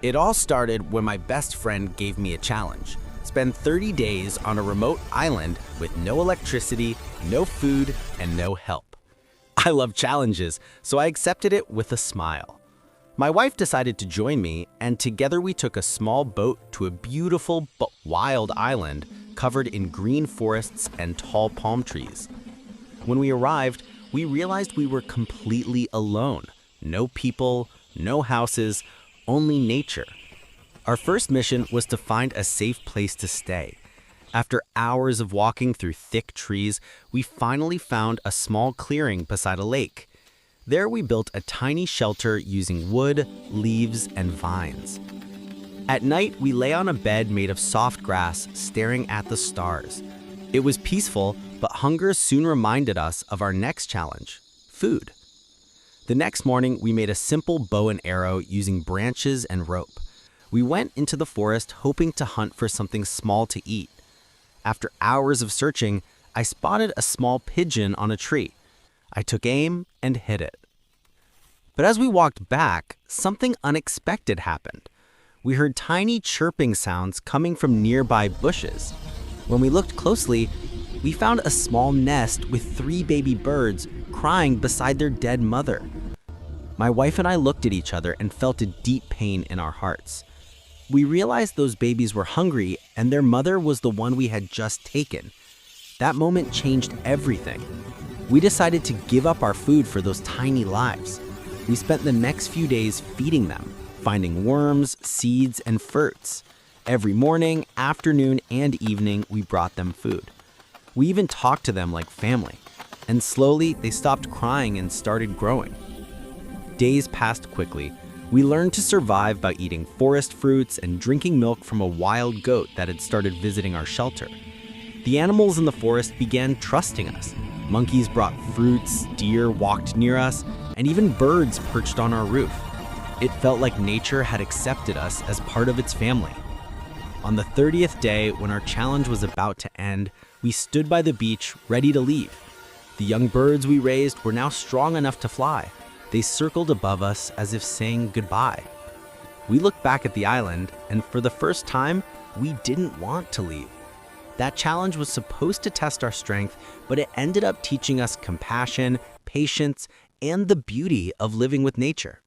It all started when my best friend gave me a challenge. Spend 30 days on a remote island with no electricity, no food, and no help. I love challenges, so I accepted it with a smile. My wife decided to join me, and together we took a small boat to a beautiful but wild island covered in green forests and tall palm trees. When we arrived, we realized we were completely alone. No people, no houses, only nature. Our first mission was to find a safe place to stay. After hours of walking through thick trees, we finally found a small clearing beside a lake. There we built a tiny shelter using wood, leaves, and vines. At night, we lay on a bed made of soft grass, staring at the stars. It was peaceful, but hunger soon reminded us of our next challenge: food. The next morning, we made a simple bow and arrow using branches and rope. We went into the forest hoping to hunt for something small to eat. After hours of searching, I spotted a small pigeon on a tree. I took aim and hit it. But as we walked back, something unexpected happened. We heard tiny chirping sounds coming from nearby bushes. When we looked closely, we found a small nest with 3 baby birds crying beside their dead mother. My wife and I looked at each other and felt a deep pain in our hearts. We realized those babies were hungry and their mother was the one we had just taken. That moment changed everything. We decided to give up our food for those tiny lives. We spent the next few days feeding them, finding worms, seeds, and fruits. Every morning, afternoon, and evening, we brought them food. We even talked to them like family. And slowly, they stopped crying and started growing. Days passed quickly. We learned to survive by eating forest fruits and drinking milk from a wild goat that had started visiting our shelter. The animals in the forest began trusting us. Monkeys brought fruits, deer walked near us, and even birds perched on our roof. It felt like nature had accepted us as part of its family. On the 30th day, when our challenge was about to end, we stood by the beach, ready to leave. The young birds we raised were now strong enough to fly. They circled above us as if saying goodbye. We looked back at the island, and for the first time, we didn't want to leave. That challenge was supposed to test our strength, but it ended up teaching us compassion, patience, and the beauty of living with nature.